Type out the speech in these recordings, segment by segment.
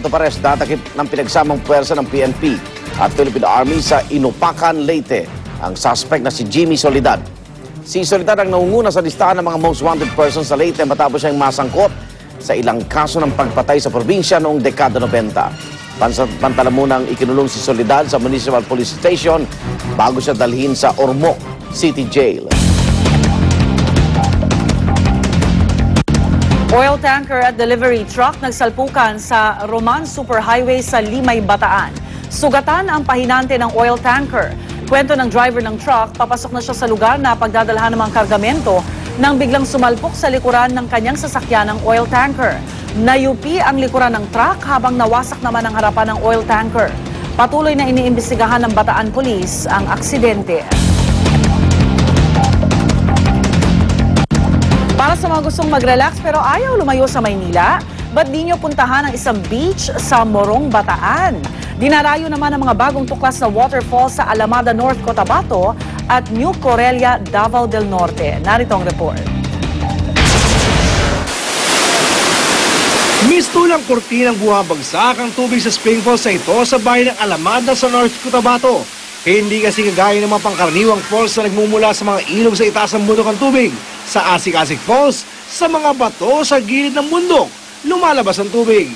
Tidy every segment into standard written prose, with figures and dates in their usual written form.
Pares datakip ng pinagsamang puwersa ng PNP at Philippine Army sa Inupacan, Leyte ang suspect na si Jimmy Soledad. Si Soledad ang nangunguna sa listahan ng mga most wanted persons sa Leyte matapos siyang masangkot sa ilang kaso ng pagpatay sa probinsya noong dekada 90. Pansamantala munang ikinulong si Soledad sa Municipal Police Station bago siya dalhin sa Ormoc City Jail. Oil tanker at delivery truck nagsalpukan sa Roman Superhighway sa Limay, Bataan. Sugatan ang pahinante ng oil tanker. Kwento ng driver ng truck, papasok na siya sa lugar na pagdadalhan ng mga kargamento nang biglang sumalpok sa likuran ng kanyang sasakyan ng oil tanker. Nayupi ang likuran ng truck habang nawasak naman ang harapan ng oil tanker. Patuloy na iniimbestigahan ng Bataan Police ang aksidente. Para sa mga gustong mag-relax pero ayaw lumayo sa Maynila, ba't di nyo puntahan ang isang beach sa Morong, Bataan? Dinarayo naman ang mga bagong tuklas na waterfall sa Alamada North, Cotabato at New Corellia, Davao del Norte. Narito ang report. Mistulang kurtinang buhabagsak ang tubig sa spring falls sa ito sa bayan ng Alamada sa North Cotabato. Hindi kasi kagaya ng mga pangkaraniwang falls na nagmumula sa mga ilog sa itaas ng bundok ang tubig. Sa Asik-Asik Falls, sa mga bato sa gilid ng bundok, lumalabas ang tubig.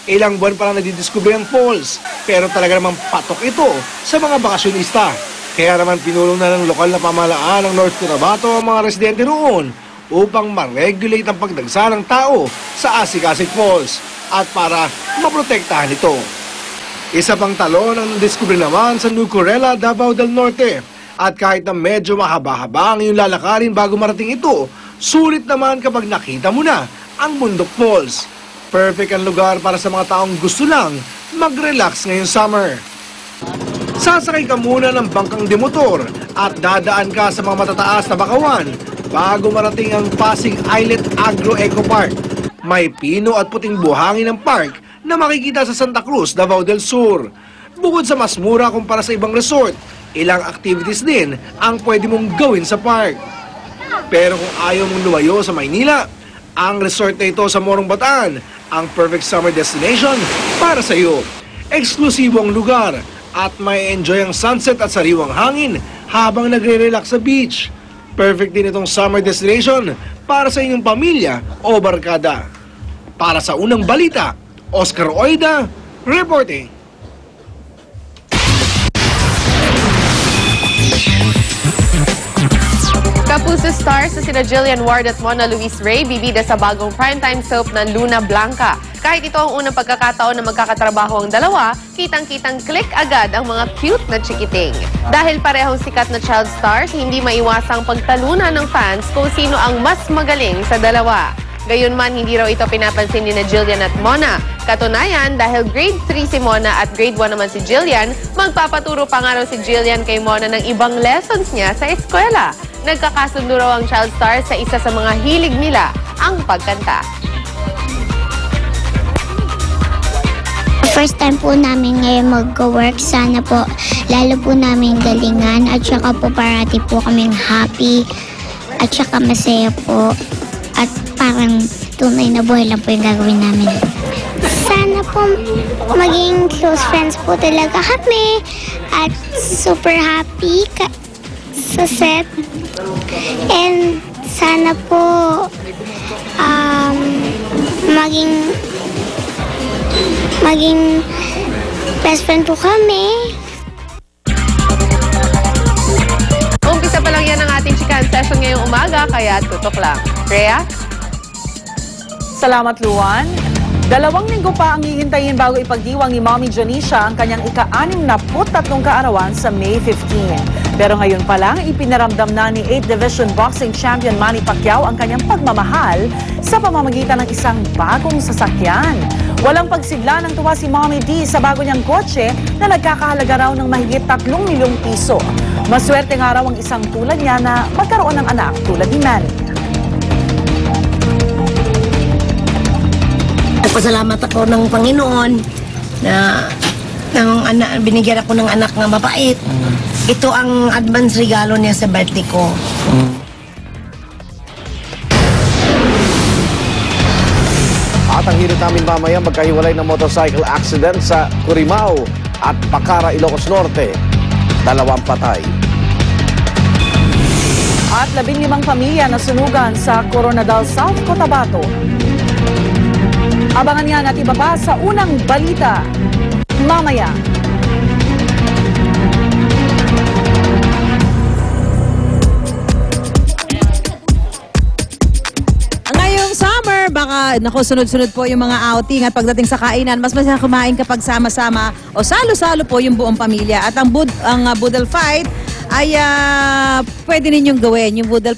Ilang buwan pa lang nadidiskubre ang falls, pero talaga namang patok ito sa mga bakasyonista. Kaya naman pinulong na ng lokal na pamahalaan ng North Cotabato ang mga residente roon upang ma-regulate ang pagdagsa ng tao sa Asik-Asik Falls at para maprotektahan ito. Isa pang talon ang nadiskubre naman sa New Corellia, Davao del Norte. At kahit na medyo mahaba-haba ang iyong lalakarin bago marating ito, sulit naman kapag nakita mo na ang Bundok Falls. Perfect ang lugar para sa mga taong gusto lang mag-relax ngayong summer. Sasakay ka muna ng bangkang demotor at dadaan ka sa mga matataas na bakawan bago marating ang Pasig Islet Agro Eco Park. May pino at puting buhangin ng park na makikita sa Santa Cruz, Davao del Sur. Bukod sa mas mura kumpara sa ibang resort, ilang activities din ang pwede mong gawin sa park. Pero kung ayaw mong lumayo sa Maynila, ang resort na ito sa Morong, Bataan ang perfect summer destination para sa iyo. Eksklusibo ang lugar at may enjoy ang sunset at sariwang hangin habang nagre-relax sa beach. Perfect din itong summer destination para sa inyong pamilya o barkada. Para sa unang balita, Oscar Oida, reporting. Kapuso stars na sina Jillian Ward at Mona Luis Ray bibida sa bagong primetime soap na Luna Blanca. Kahit ito ang unang pagkakataon na magkakatrabaho ang dalawa, kitang-kitang click agad ang mga cute na chikiting. Dahil parehong sikat na child stars, hindi maiwasang pagtalunan ng fans kung sino ang mas magaling sa dalawa. Gayunman, hindi raw ito pinapansin ni na Jillian at Mona. Katunayan, dahil grade 3 si Mona at grade 1 naman si Jillian, magpapaturo pa nga raw si Jillian kay Mona ng ibang lessons niya sa eskwela. Nagkakasundo raw ang child stars sa isa sa mga hilig nila, ang pagkanta. First time po namin ngayon mag-work. Sana po lalo po namin galingan at saka po parati po kaming happy at saka masaya po at parang tunay na buhay lang po yung gagawin namin. Sana po maging close friends po talaga kami at super happy sa set. And sana po maging best friend po kami. Umpisa pa lang yan ang ating chikahan session ngayong umaga, kaya tutok lang. Rhea? Salamat, Luan. 2 linggo pa ang hihintayin bago ipagdiwang ni Mommy Janisha ang kanyang ika-63 kaarawan sa May 15. Pero ngayon pa lang, ipinaramdam na ni 8th Division Boxing Champion Manny Pacquiao ang kanyang pagmamahal sa pamamagitan ng isang bagong sasakyan. Walang pagsigla ng tuwa si Mommy D sa bago niyang kotse na nagkakahalaga raw ng mahigit 3 milyong piso. Maswerte nga raw ang isang tulad niya na magkaroon ng anak tulad ni Manny. Nagpasalamat ako ng Panginoon na binigyan ako ng anak na mabait. Ito ang advance regalo niya sa birthday ko. At ang hilot namin mamaya, magkahiwalay ng motorcycle accident sa Curimao at Pacara, Ilocos Norte. 2 patay. At 15 pamilya na sunugan sa Coronadal South, Cotabato. Abangan nga natin iba pa sa unang balita mamaya. Ngayong summer, baka sunod-sunod po yung mga outing at pagdating sa kainan, mas masaya kumain kapag sama-sama o salo-salo po yung buong pamilya. At ang Boodle Fight ay pwede ninyong gawin. Yung Boodle